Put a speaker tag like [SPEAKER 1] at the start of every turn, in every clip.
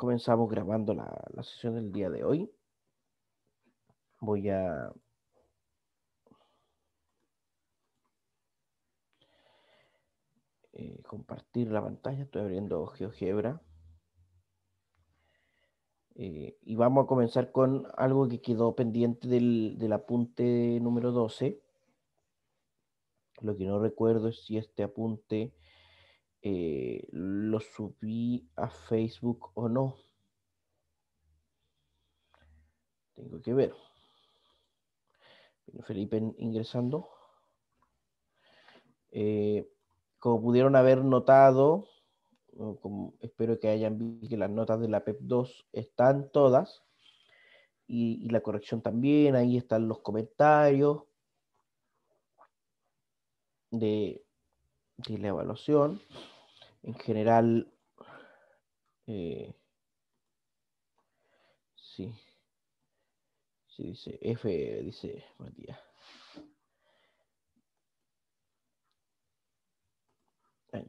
[SPEAKER 1] Comenzamos grabando la sesión del día de hoy. Voy a compartir la pantalla. Estoy abriendo GeoGebra. Y vamos a comenzar con algo que quedó pendiente del apunte número 12. Lo que no recuerdo es si este apunte lo subí a Facebook o no. Tengo que ver. Viene Felipe ingresando. Como pudieron haber notado, como espero que hayan visto que las notas de la PEP 2 están todas y la corrección también. Ahí están los comentarios de la evaluación. En general, sí, sí, dice F, dice Matías.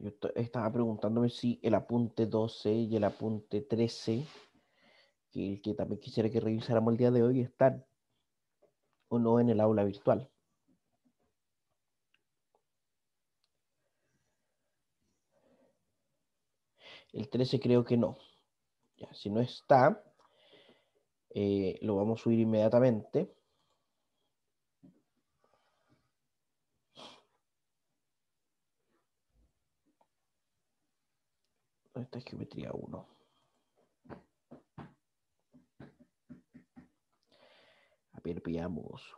[SPEAKER 1] Yo estaba preguntándome si el apunte 12 y el apunte 13, que también quisiera que revisáramos el día de hoy, están o no en el aula virtual. El 13 creo que no. Ya, si no está, lo vamos a subir inmediatamente. Esta es geometría 1. A ver, veamos.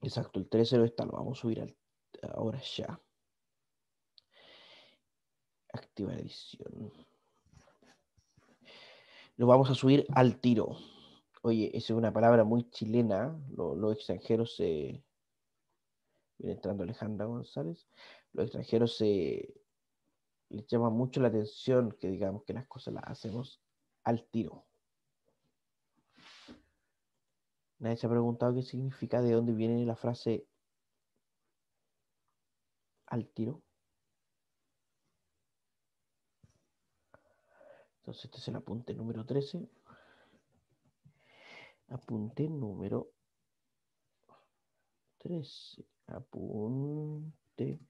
[SPEAKER 1] Exacto, el 13 no está, lo vamos a subir ahora ya. Activar edición. Lo vamos a subir al tiro. Oye, esa es una palabra muy chilena. Los extranjeros se... Viene entrando Alejandra González. Los extranjeros les llama mucho la atención que digamos que las cosas las hacemos al tiro. Nadie se ha preguntado qué significa, de dónde viene la frase al tiro. Entonces este es el apunte número 13. Apunte número 13. Apunte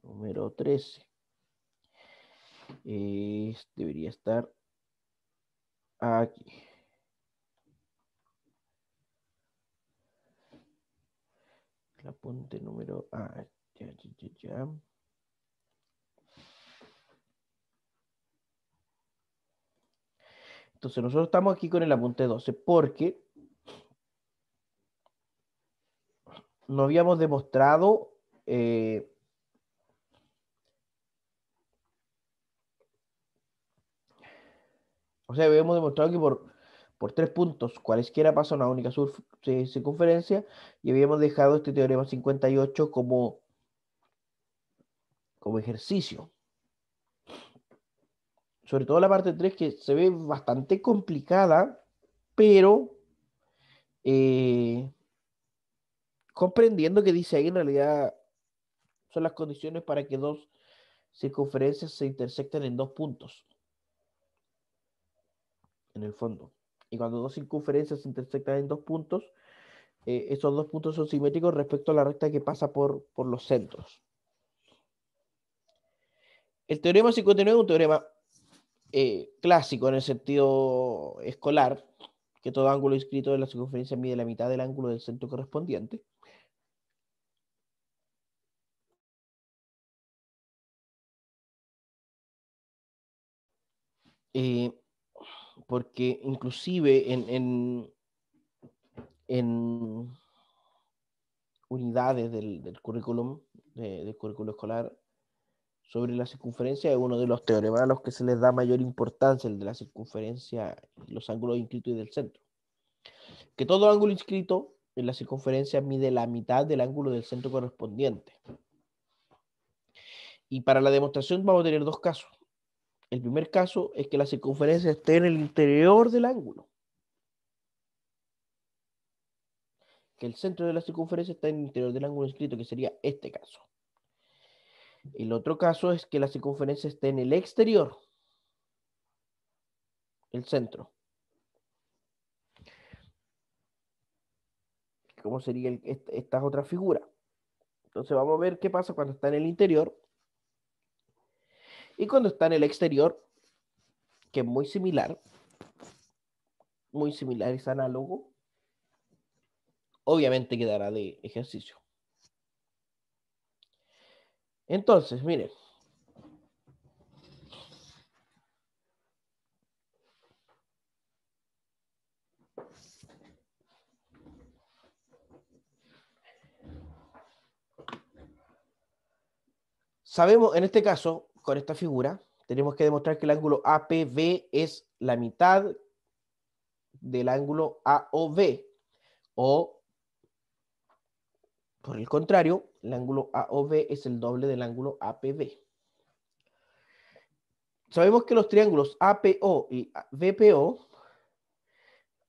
[SPEAKER 1] número 13. Debería estar aquí. El apunte número... ya. Entonces nosotros estamos aquí con el apunte 12 porque no habíamos demostrado o sea, habíamos demostrado que por 3 puntos cualesquiera pasa una única circunferencia, y habíamos dejado este teorema 58 como ejercicio. Sobre todo la parte 3, que se ve bastante complicada, pero comprendiendo que dice ahí, en realidad son las condiciones para que dos circunferencias se intersecten en 2 puntos, en el fondo. Y cuando dos circunferencias se intersectan en 2 puntos, esos 2 puntos son simétricos respecto a la recta que pasa por los centros. El teorema 59 es un teorema clásico en el sentido escolar, que todo ángulo inscrito en la circunferencia mide la mitad del ángulo del centro correspondiente. Porque inclusive en unidades del currículum, del currículo escolar, sobre la circunferencia es uno de los teoremas a los que se les da mayor importancia, el de la circunferencia, los ángulos inscritos y del centro. Que todo ángulo inscrito en la circunferencia mide la mitad del ángulo del centro correspondiente. Y para la demostración vamos a tener 2 casos. El primer caso es que la circunferencia esté en el interior del ángulo. Que el centro de la circunferencia está en el interior del ángulo inscrito, que sería este caso. El otro caso es que la circunferencia esté en el exterior. el centro. ¿Cómo sería esta otra figura? Entonces vamos a ver qué pasa cuando está en el interior y cuando está en el exterior, que es muy similar, es análogo. Obviamente quedará de ejercicio. Entonces, miren, sabemos en este caso, con esta figura, tenemos que demostrar que el ángulo APB es la mitad del ángulo AOB, o por el contrario, el ángulo AOB es el doble del ángulo APB. Sabemos que los triángulos APO y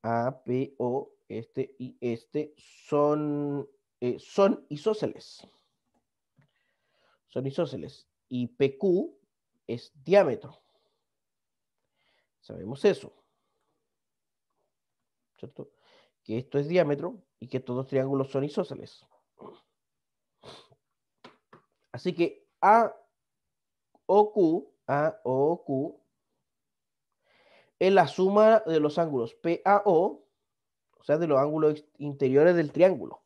[SPEAKER 1] APO, este y este, son isósceles. Son isósceles. Y PQ es diámetro. Sabemos eso, ¿cierto? Que esto es diámetro y que estos dos triángulos son isósceles. Así que AOQ es la suma de los ángulos PAO, o sea, de los ángulos interiores del triángulo.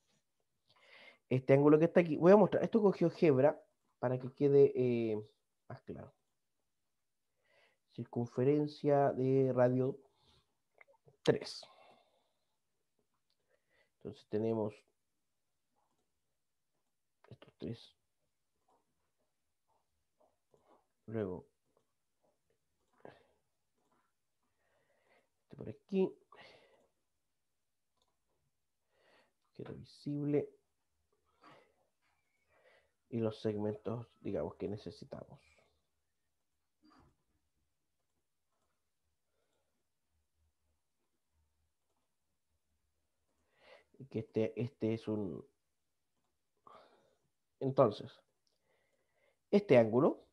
[SPEAKER 1] Este ángulo que está aquí, voy a mostrar, esto con GeoGebra para que quede más claro. Circunferencia de radio 3. Entonces tenemos estos tres. Luego, este por aquí. Queda visible. Y los segmentos, digamos, que necesitamos. Y que este es un... Entonces, este ángulo,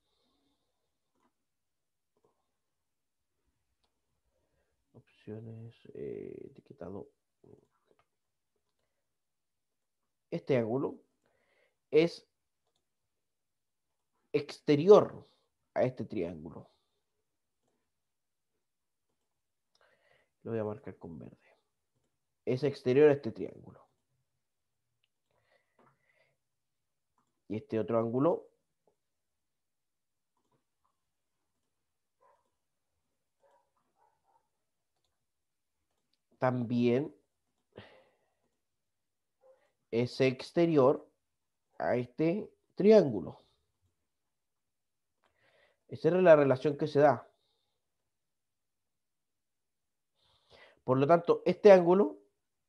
[SPEAKER 1] opciones, etiquetado, este ángulo es exterior a este triángulo. Lo voy a marcar con verde. Es exterior a este triángulo. Y este otro ángulo también es exterior a este triángulo. Esa es la relación que se da. Por lo tanto, este ángulo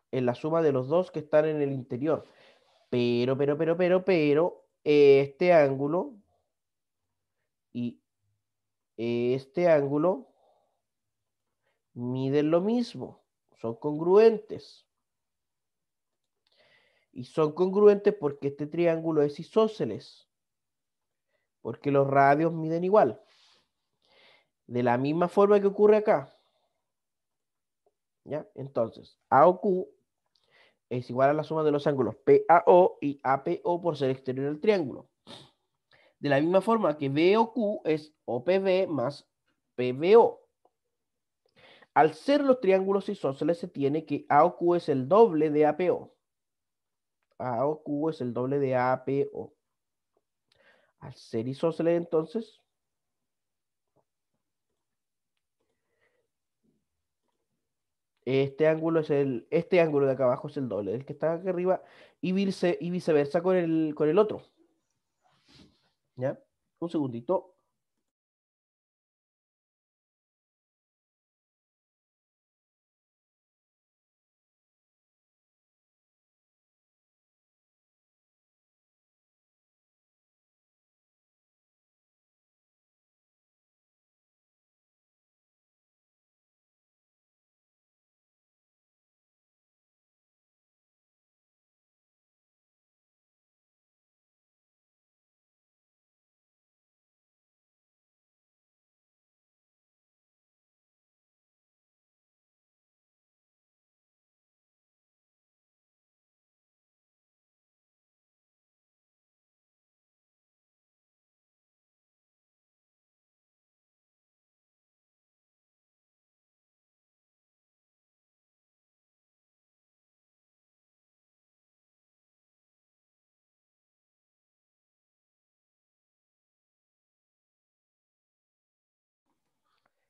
[SPEAKER 1] es la suma de los dos que están en el interior. Pero, este ángulo y este ángulo miden lo mismo, son congruentes. Y son congruentes porque este triángulo es isósceles, porque los radios miden igual. De la misma forma que ocurre acá. ¿Ya? Entonces, AOQ es igual a la suma de los ángulos PAO y APO por ser exterior del triángulo. De la misma forma que BOQ es OPB más PBO. Al ser los triángulos isósceles se tiene que AOQ es el doble de APO. AOQ es el doble de APO. Al ser isósceles entonces, este ángulo de acá abajo es el doble del que está acá arriba y viceversa con el otro. ¿Ya? Un segundito.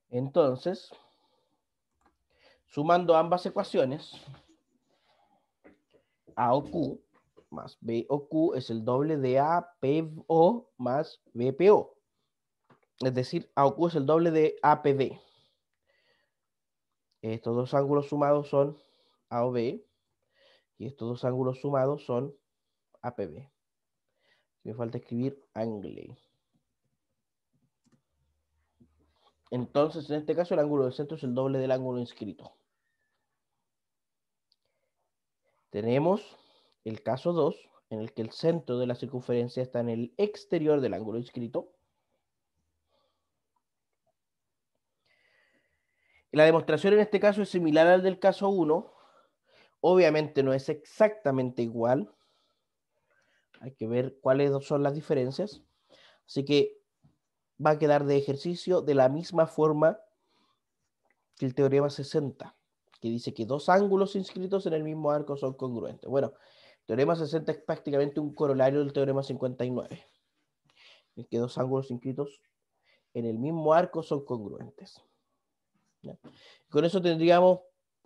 [SPEAKER 1] Entonces, sumando ambas ecuaciones, A o Q más B o Q es el doble de APO más BPO. Es decir, A o Q es el doble de APB. Estos dos ángulos sumados son A o B y estos dos ángulos sumados son APB. Me falta escribir angle. Entonces, en este caso, el ángulo del centro es el doble del ángulo inscrito. Tenemos el caso 2, en el que el centro de la circunferencia está en el exterior del ángulo inscrito. La demostración en este caso es similar al del caso 1. Obviamente no es exactamente igual. Hay que ver cuáles son las diferencias. Así que va a quedar de ejercicio de la misma forma que el teorema 60, que dice que dos ángulos inscritos en el mismo arco son congruentes. Bueno, el teorema 60 es prácticamente un corolario del teorema 59, en que dos ángulos inscritos en el mismo arco son congruentes. ¿Ya? Con eso tendríamos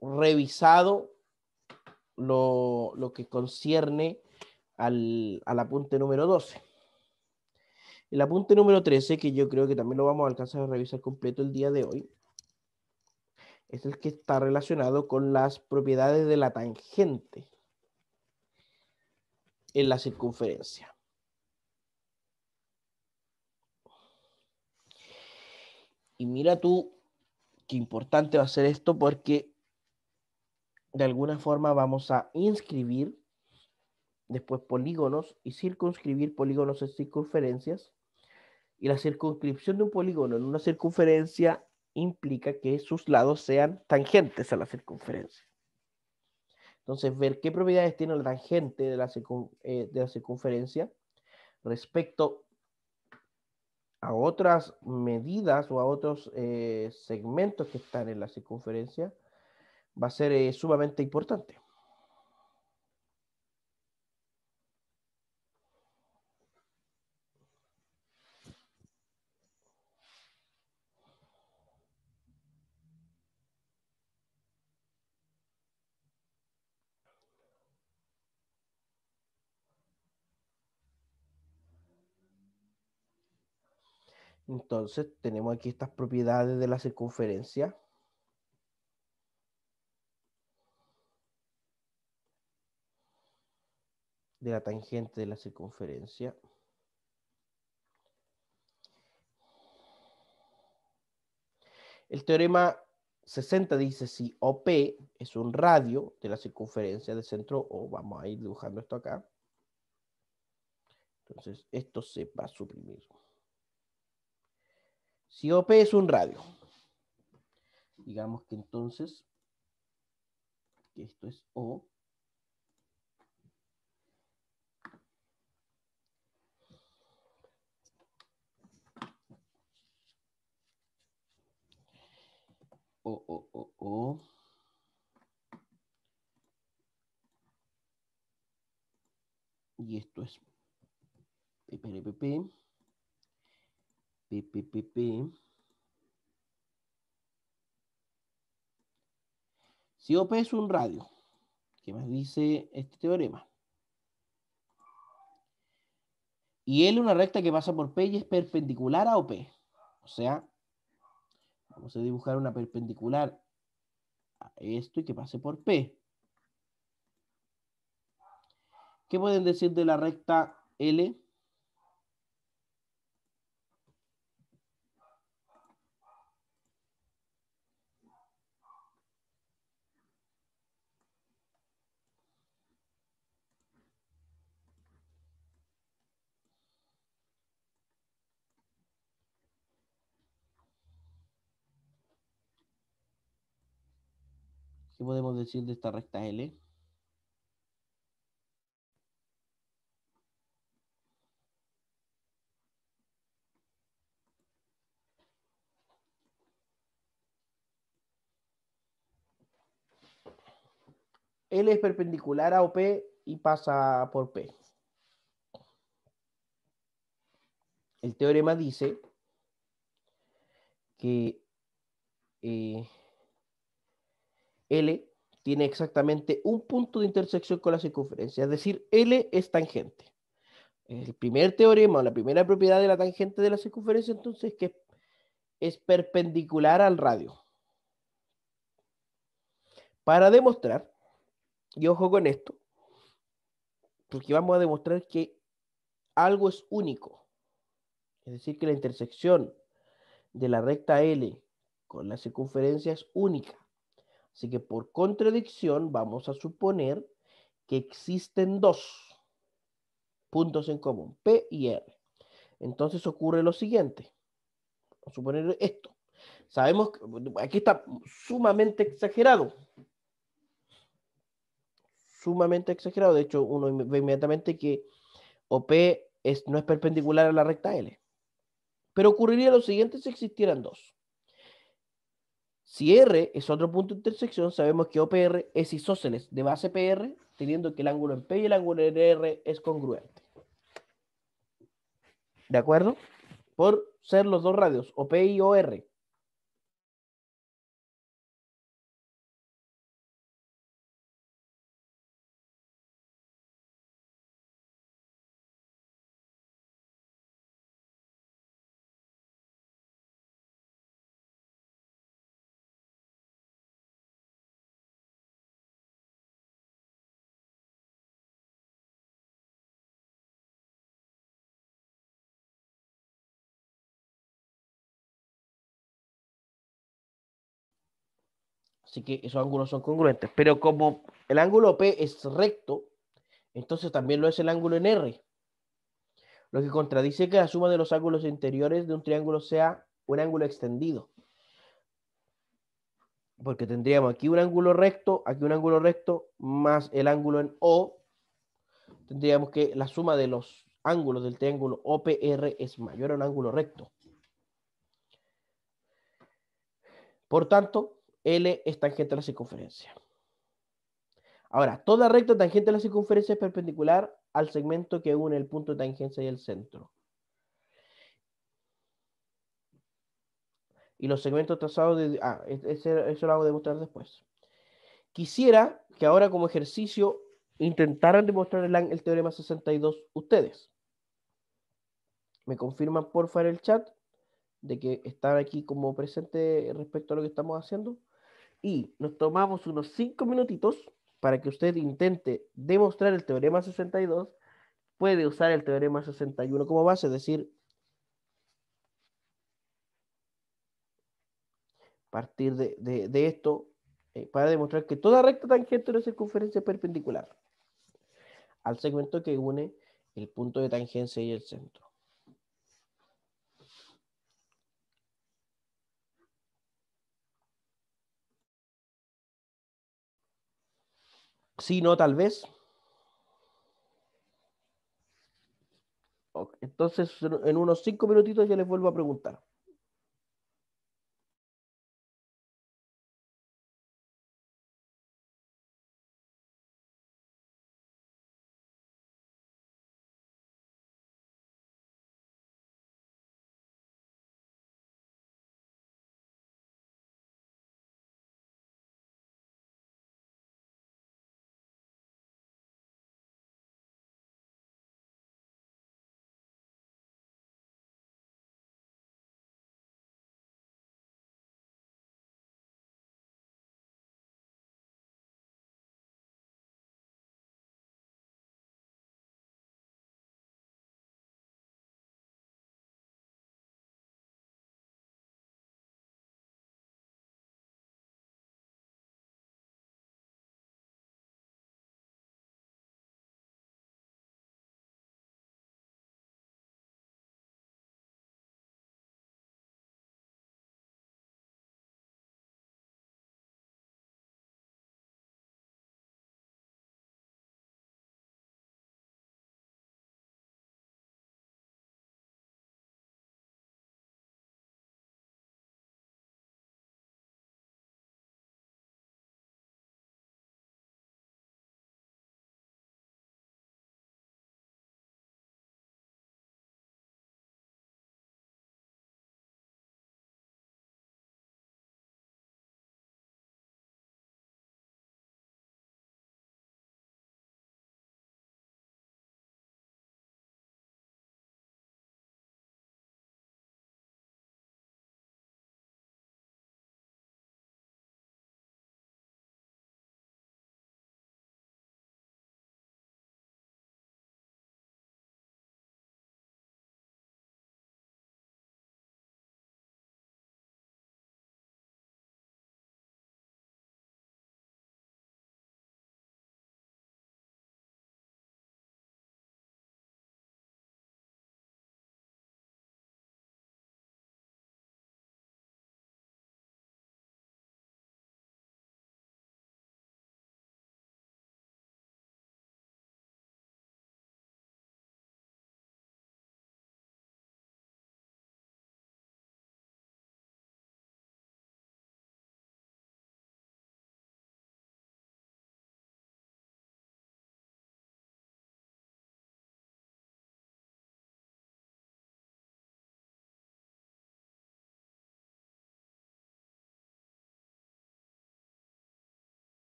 [SPEAKER 1] revisado lo que concierne al apunte número 12. El apunte número 13, que yo creo que también lo vamos a alcanzar a revisar completo el día de hoy, es el que está relacionado con las propiedades de la tangente en la circunferencia. Y mira tú qué importante va a ser esto, porque de alguna forma vamos a inscribir después polígonos y circunscribir polígonos en circunferencias. Y la circunscripción de un polígono en una circunferencia implica que sus lados sean tangentes a la circunferencia. Entonces, ver qué propiedades tiene la tangente de la circunferencia respecto a otras medidas o a otros segmentos que están en la circunferencia va a ser sumamente importante. Entonces, tenemos aquí estas propiedades de la circunferencia. De la tangente de la circunferencia. El teorema 60 dice si OP es un radio de la circunferencia del centro, o vamos a ir dibujando esto acá. Entonces, esto se va a suprimir. Si OP es un radio, digamos que entonces, que esto es O. O. Y esto es PPP. Si OP es un radio, ¿qué más dice este teorema? Y L una recta que pasa por P y es perpendicular a OP. O sea, vamos a dibujar una perpendicular a esto y que pase por P. ¿Qué pueden decir de la recta L? ¿Qué podemos decir de esta recta L? L es perpendicular a OP y pasa por P. El teorema dice que eh, L tiene exactamente un punto de intersección con la circunferencia, es decir, L es tangente. El primer teorema o la primera propiedad de la tangente de la circunferencia, entonces, que es perpendicular al radio. Para demostrar, y ojo con esto, porque vamos a demostrar que algo es único, es decir, que la intersección de la recta L con la circunferencia es única. Así que por contradicción vamos a suponer que existen dos puntos en común, P y R. Entonces ocurre lo siguiente. Vamos a suponer esto. Sabemos que aquí está sumamente exagerado. Sumamente exagerado. De hecho, uno ve inmediatamente que OP no es perpendicular a la recta L. Pero ocurriría lo siguiente si existieran dos. Si R es otro punto de intersección, sabemos que OPR es isósceles de base PR, teniendo que el ángulo en P y el ángulo en R es congruente. ¿De acuerdo? Por ser los dos radios, OP y OR. Así que esos ángulos son congruentes. Pero como el ángulo OP es recto, entonces también lo es el ángulo en R. Lo que contradice que la suma de los ángulos interiores de un triángulo sea un ángulo extendido. Porque tendríamos aquí un ángulo recto, más el ángulo en O. Tendríamos que la suma de los ángulos del triángulo OPR es mayor a un ángulo recto. Por tanto, L es tangente a la circunferencia. Ahora, toda recta tangente a la circunferencia es perpendicular al segmento que une el punto de tangencia y el centro. Y los segmentos trazados de... eso lo hago demostrar después. Quisiera que ahora como ejercicio intentaran demostrar el teorema 62 ustedes. Me confirman porfa en el chat de que están aquí como presente respecto a lo que estamos haciendo. Y nos tomamos unos 5 minutitos para que usted intente demostrar el teorema 62. Puede usar el teorema 61 como base, es decir, partir de esto para demostrar que toda recta tangente de una circunferencia es perpendicular al segmento que une el punto de tangencia y el centro. Si no, tal vez. Entonces, en unos 5 minutitos ya les vuelvo a preguntar.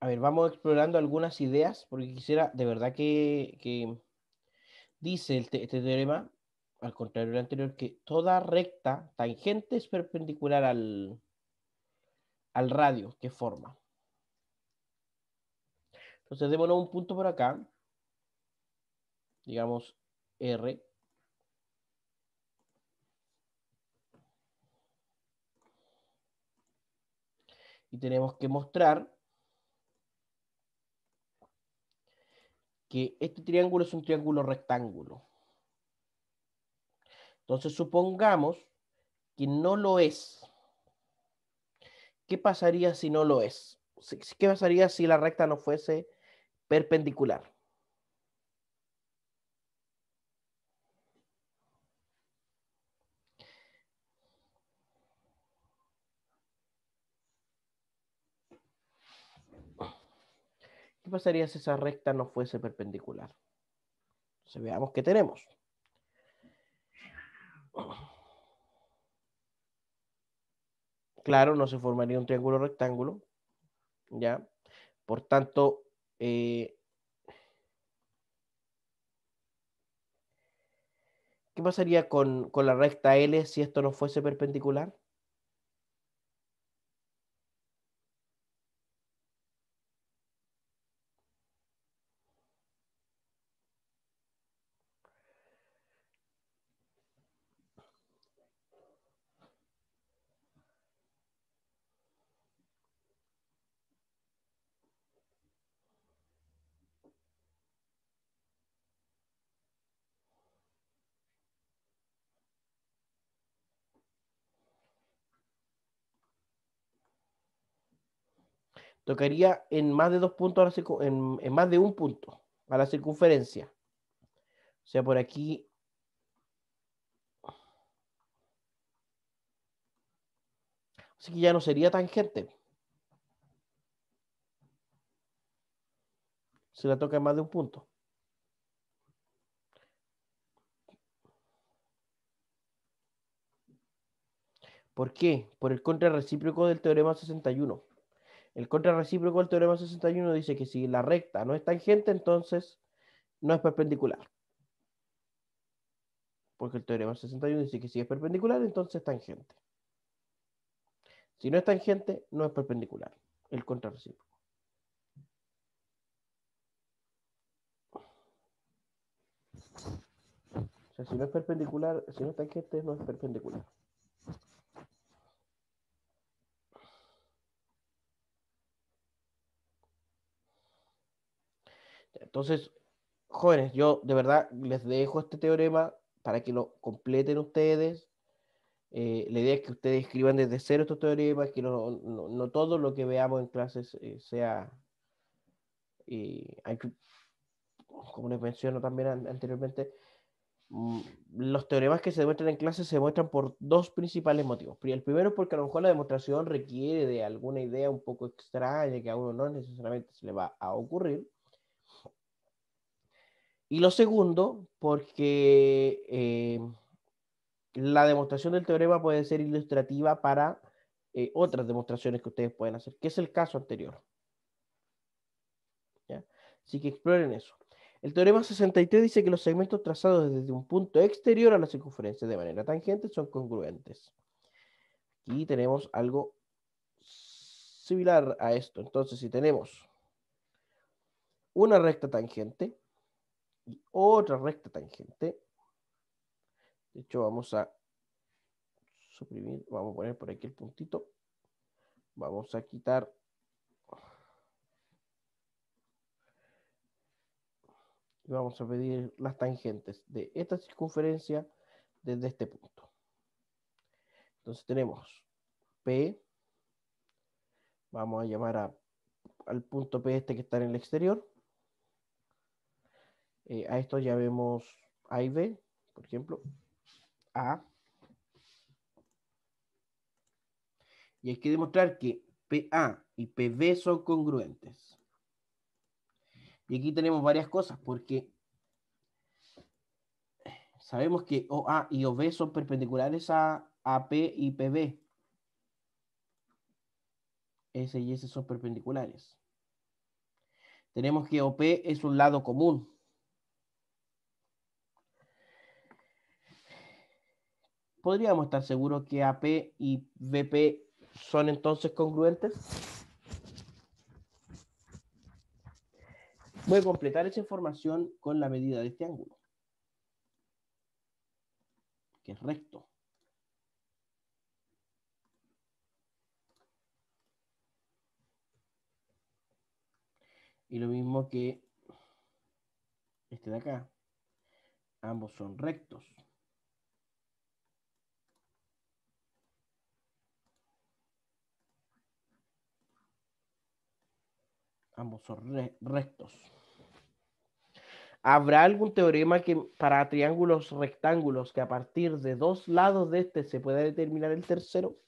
[SPEAKER 1] A ver, vamos explorando algunas ideas, porque quisiera, de verdad que dice este teorema, al contrario del anterior, que toda recta tangente es perpendicular al radio que forma. Entonces, démonos un punto por acá, digamos R, y tenemos que mostrar que este triángulo es un triángulo rectángulo. Entonces, supongamos que no lo es. ¿Qué pasaría si no lo es? ¿Qué pasaría si la recta no fuese perpendicular? ¿Qué pasaría si esa recta no fuese perpendicular? Entonces, veamos qué tenemos. Claro, no se formaría un triángulo rectángulo, ¿ya? Por tanto, ¿qué pasaría con la recta L si esto no fuese perpendicular? Tocaría en más de dos puntos, en más de un punto a la circunferencia. O sea, por aquí, así que ya no sería tangente. Se la toca en más de un punto. ¿Por qué? Por el contrarrecíproco del teorema 61. El contrarrecíproco del teorema 61 dice que si la recta no es tangente, entonces no es perpendicular. Porque el teorema 61 dice que si es perpendicular, entonces es tangente. Si no es tangente, no es perpendicular. El contrarrecíproco. O sea, si no es perpendicular, si no es tangente, no es perpendicular. Entonces, jóvenes, yo de verdad les dejo este teorema para que lo completen ustedes. La idea es que ustedes escriban desde cero estos teoremas, que no todo lo que veamos en clases sea, hay como les menciono también anteriormente, mm, los teoremas que se demuestran en clase se demuestran por dos principales motivos. El primero es porque a lo mejor la demostración requiere de alguna idea un poco extraña que a uno no necesariamente se le va a ocurrir. Y lo segundo, porque la demostración del teorema puede ser ilustrativa para otras demostraciones que ustedes pueden hacer, que es el caso anterior. ¿Ya? Así que exploren eso. El teorema 63 dice que los segmentos trazados desde un punto exterior a la circunferencia de manera tangente son congruentes. Aquí tenemos algo similar a esto. Entonces, si tenemos una recta tangente y otra recta tangente, de hecho vamos a suprimir, vamos a poner por aquí el puntito, vamos a quitar y vamos a pedir las tangentes de esta circunferencia desde este punto. Entonces tenemos P, vamos a llamar al punto P este que está en el exterior. A esto ya vemos A y B, por ejemplo, A. Y hay que demostrar que PA y PB son congruentes. Y aquí tenemos varias cosas, porque sabemos que OA y OB son perpendiculares a AP y PB. S y S son perpendiculares. tenemos que OP es un lado común. ¿Podríamos estar seguros que AP y VP son entonces congruentes? Voy a completar esa información con la medida de este ángulo, que es recto. Y lo mismo que este de acá. Ambos son rectos. Ambos son rectos. ¿Habrá algún teorema que para triángulos rectángulos que a partir de dos lados de este se pueda determinar el tercero?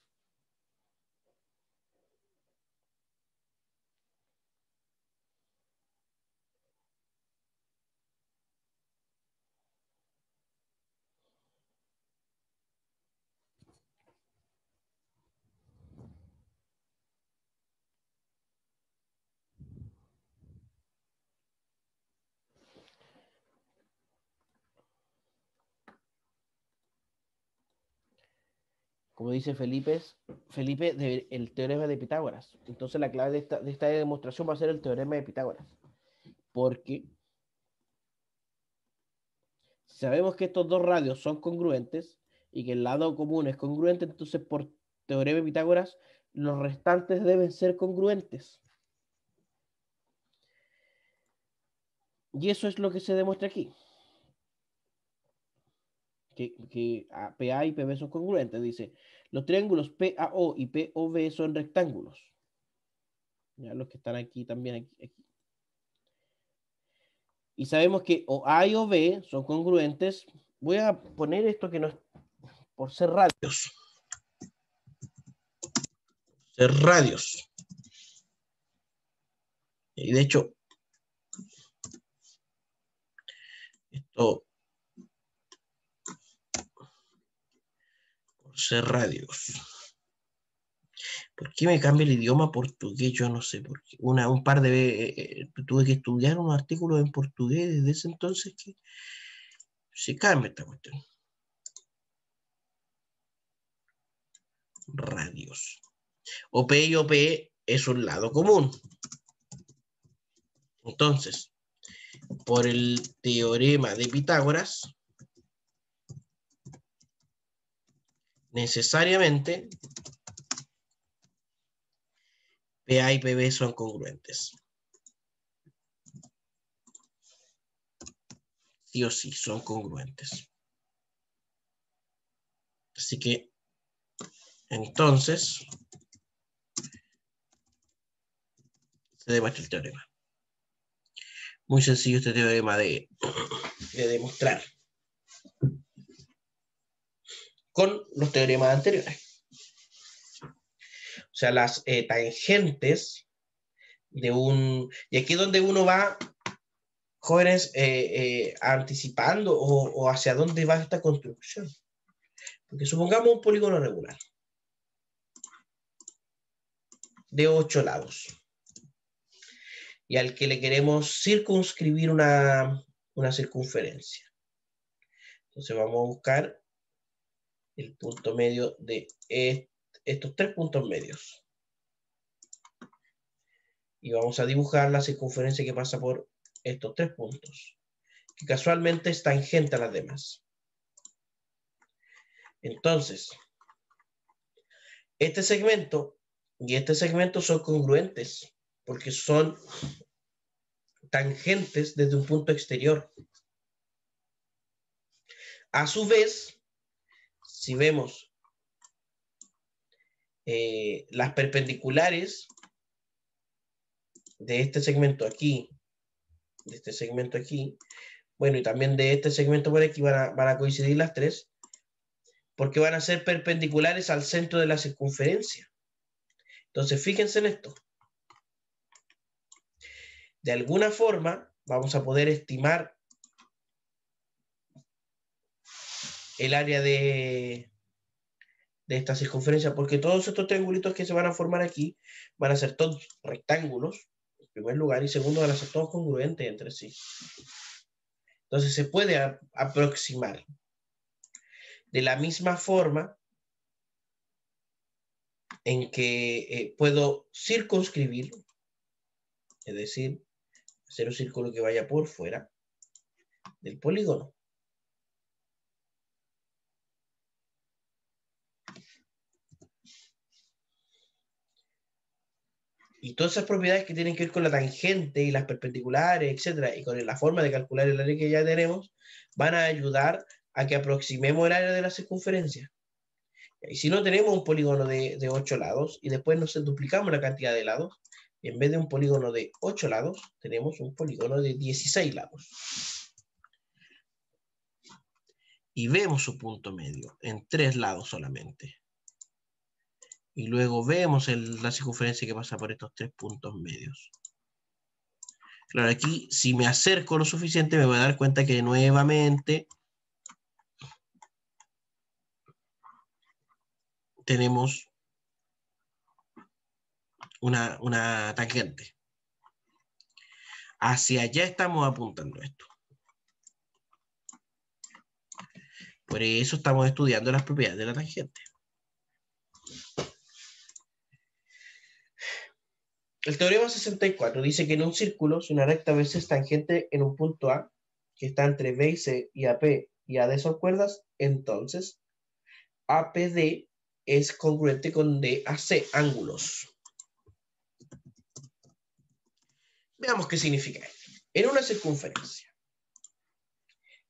[SPEAKER 1] Como dice Felipe, el teorema de Pitágoras. Entonces la clave de esta demostración va a ser el teorema de Pitágoras. Porque sabemos que estos dos radios son congruentes y que el lado común es congruente, entonces por teorema de Pitágoras los restantes deben ser congruentes. Y eso es lo que se demuestra aquí. Que PA y PB son congruentes. Dice, los triángulos PAO y POV son rectángulos. Ya los que están aquí también aquí. Y sabemos que o A y o B son congruentes. Voy a poner esto que no es por ser radios. Ser radios. Y de hecho, esto por ser radios. ¿Por qué me cambia el idioma portugués? Yo no sé. Porque un par de veces tuve que estudiar unos artículos en portugués desde ese entonces que se cambia esta cuestión. Radios. OP y OP es un lado común. Entonces, por el teorema de Pitágoras, necesariamente PA y PB son congruentes. Sí o sí, son congruentes. Así que, entonces, se demuestra el teorema. Muy sencillo este teorema de demostrar. Con los teoremas anteriores. O sea, las tangentes de un... Y aquí es donde uno va, jóvenes, anticipando o hacia dónde va esta construcción. Porque supongamos un polígono regular de 8 lados y al que le queremos circunscribir una circunferencia. Entonces vamos a buscar el punto medio de estos tres puntos medios. Y vamos a dibujar la circunferencia que pasa por estos tres puntos, que casualmente es tangente a las demás. Entonces, este segmento y este segmento son congruentes, porque son tangentes desde un punto exterior. A su vez, si vemos las perpendiculares de este segmento aquí, de este segmento aquí, bueno, y también de este segmento por aquí van a coincidir las tres, porque van a ser perpendiculares al centro de la circunferencia. Entonces, fíjense en esto. De alguna forma, vamos a poder estimar el área de esta circunferencia, porque todos estos triangulitos que se van a formar aquí van a ser todos rectángulos, primer lugar, y segundo, van a ser todos congruentes entre sí. Entonces se puede aproximar. De la misma forma en que puedo circunscribir, es decir, hacer un círculo que vaya por fuera del polígono. Y todas esas propiedades que tienen que ver con la tangente y las perpendiculares, etcétera, y con la forma de calcular el área que ya tenemos, van a ayudar a que aproximemos el área de la circunferencia. Y si no tenemos un polígono de 8 lados y después nos duplicamos la cantidad de lados, en vez de un polígono de 8 lados, tenemos un polígono de 16 lados. Y vemos su punto medio en 3 lados solamente. Y luego vemos la circunferencia que pasa por estos 3 puntos medios. Claro, aquí si me acerco lo suficiente me voy a dar cuenta que nuevamente tenemos una tangente. Hacia allá estamos apuntando esto. Por eso estamos estudiando las propiedades de la tangente. El teorema 64 dice que en un círculo, si una recta BC es tangente en un punto A, que está entre B y C, y AP y AD son cuerdas, entonces APD es congruente con DAC, ángulos. Veamos qué significa esto. En una circunferencia.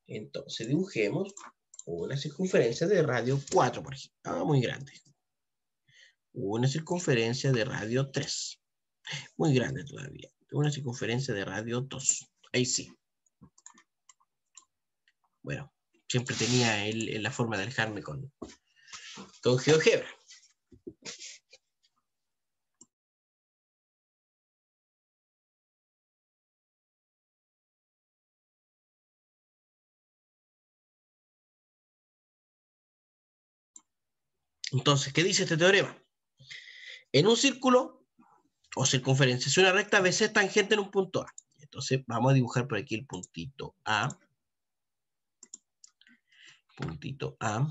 [SPEAKER 1] Entonces dibujemos una circunferencia de radio 4, por ejemplo. Muy grande. Una circunferencia de radio 3. Muy grande todavía. Una circunferencia de radio 2. Ahí sí. Bueno, siempre tenía la forma de alejarme con GeoGebra. Entonces, ¿qué dice este teorema? En un círculo o circunferencia, si una recta BC es tangente en un punto A. Entonces, vamos a dibujar por aquí el puntito A. Puntito A.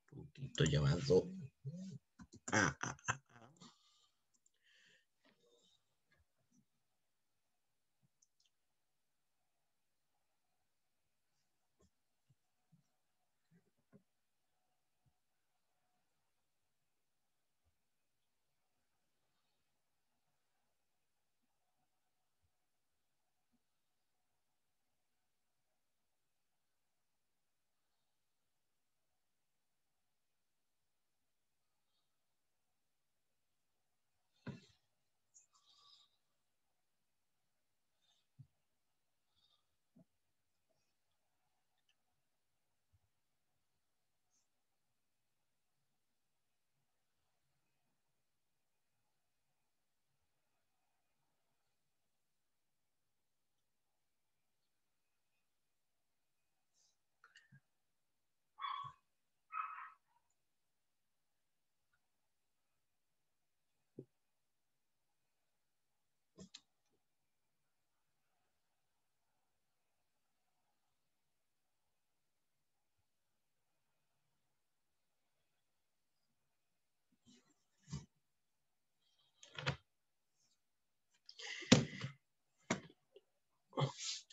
[SPEAKER 1] Puntito llamado A.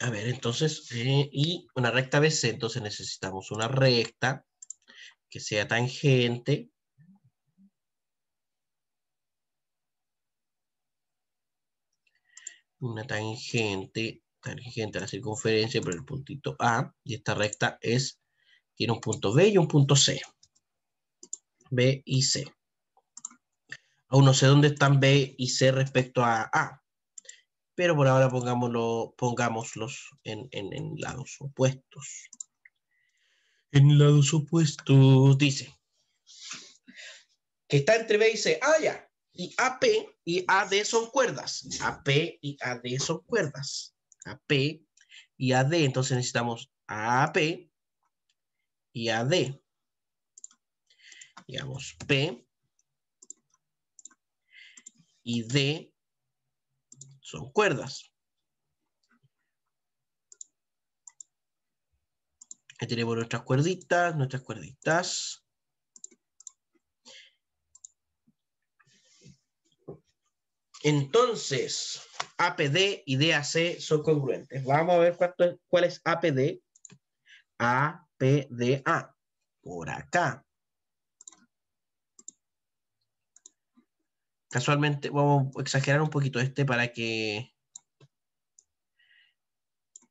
[SPEAKER 1] A ver, entonces, y una recta BC, entonces necesitamos una recta que sea tangente. Una tangente a la circunferencia por el puntito A, y esta recta tiene un punto B y un punto C. B y C. Aún no sé dónde están B y C respecto a A, pero por ahora pongámoslos en lados opuestos. En lados opuestos, dice que está entre B y C. Ah, ya. Y AP y AD son cuerdas. AP y AD son cuerdas. AP y AD, entonces necesitamos AP y AD. Digamos, P y D son cuerdas. Aquí tenemos nuestras cuerditas. Entonces, APD y DAC son congruentes. Vamos a ver cuál es APD. APDA. Por acá. Casualmente, vamos a exagerar un poquito para que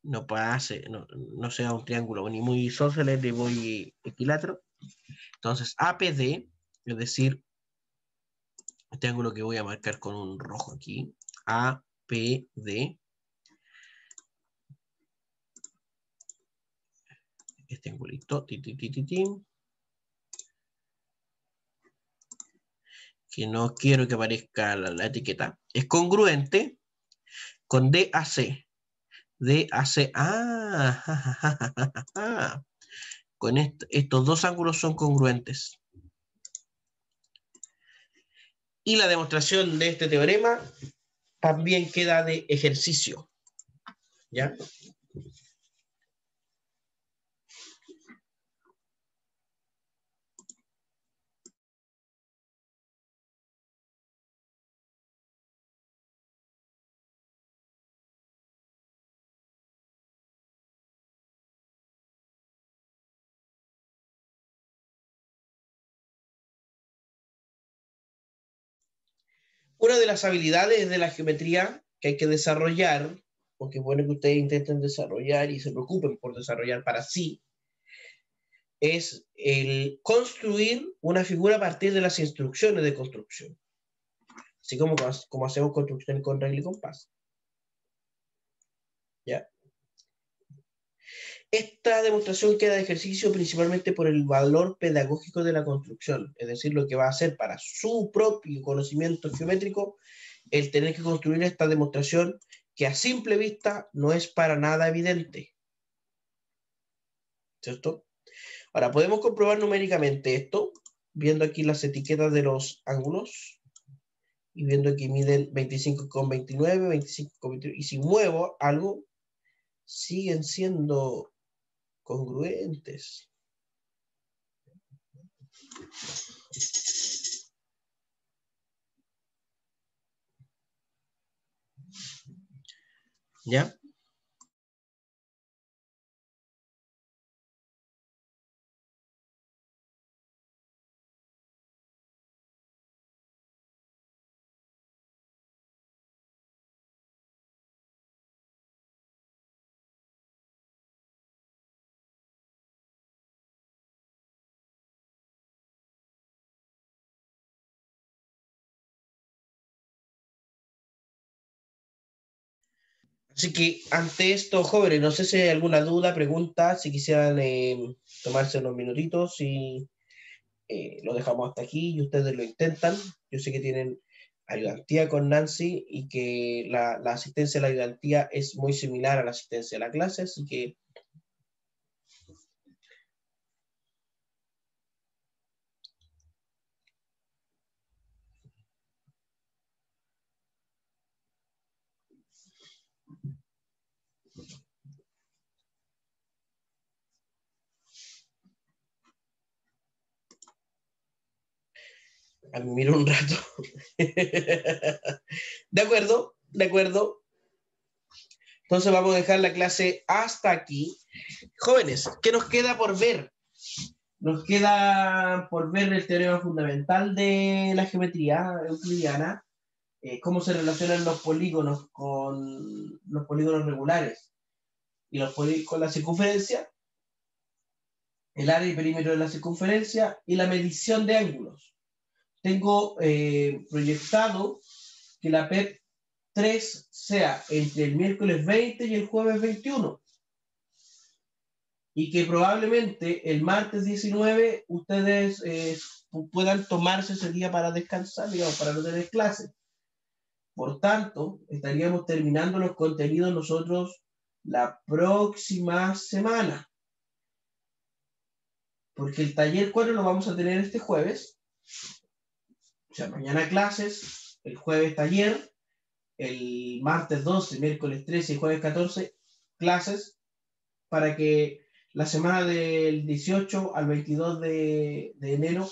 [SPEAKER 1] no pase, no sea un triángulo ni muy isósceles ni muy equilátero. Entonces, APD, es decir, este ángulo que voy a marcar con un rojo aquí, APD, este angulito, que no quiero que aparezca la etiqueta, es congruente con DAC. DAC, con estos dos ángulos son congruentes. Y la demostración de este teorema también queda de ejercicio. ¿Ya? Una de las habilidades de la geometría que hay que desarrollar, porque es bueno que ustedes intenten desarrollar y se preocupen por desarrollar para sí, es el construir una figura a partir de las instrucciones de construcción. Así como hacemos construcción con regla y compás. ¿Ya? Esta demostración queda de ejercicio principalmente por el valor pedagógico de la construcción, es decir, lo que va a hacer para su propio conocimiento geométrico el tener que construir esta demostración que a simple vista no es para nada evidente. ¿Cierto? Ahora, podemos comprobar numéricamente esto, viendo aquí las etiquetas de los ángulos, y viendo que miden 25,29, 25,29, y si muevo algo, siguen siendo congruentes. ¿Ya? Así que ante esto, jóvenes, no sé si hay alguna duda, pregunta, si quisieran tomarse unos minutitos y lo dejamos hasta aquí y ustedes lo intentan. Yo sé que tienen ayudantía con Nancy y que la asistencia a la ayudantía es muy similar a la asistencia a la clase, así que admiro un rato. De acuerdo, de acuerdo. Entonces vamos a dejar la clase hasta aquí. Jóvenes, ¿qué nos queda por ver? Nos queda por ver el teorema fundamental de la geometría euclidiana, cómo se relacionan los polígonos con los polígonos regulares y los con la circunferencia, el área y perímetro de la circunferencia y la medición de ángulos. Tengo proyectado que la PEP 3 sea entre el miércoles 20 y el jueves 21. Y que probablemente el martes 19 ustedes puedan tomarse ese día para descansar, digamos, para no tener clases. Por tanto, estaríamos terminando los contenidos nosotros la próxima semana. Porque el taller 4 lo vamos a tener este jueves. O sea, mañana clases, el jueves taller,
[SPEAKER 2] el martes 12, miércoles 13 y jueves 14 clases, para que la semana del 18 al 22 de enero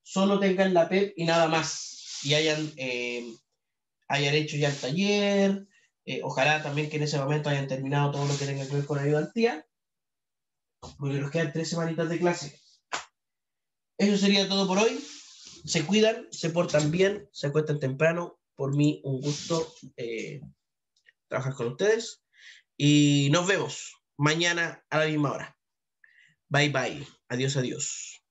[SPEAKER 2] solo tengan la PEP y nada más, y hayan hecho ya el taller, ojalá también que en ese momento hayan terminado todo lo que tenga que ver con la ayudantía, porque nos quedan 3 semanitas de clase. Eso sería todo por hoy. Se cuidan, se portan bien, se acuestan temprano. Por mí, un gusto trabajar con ustedes. Y nos vemos mañana a la misma hora. Bye bye. Adiós, adiós.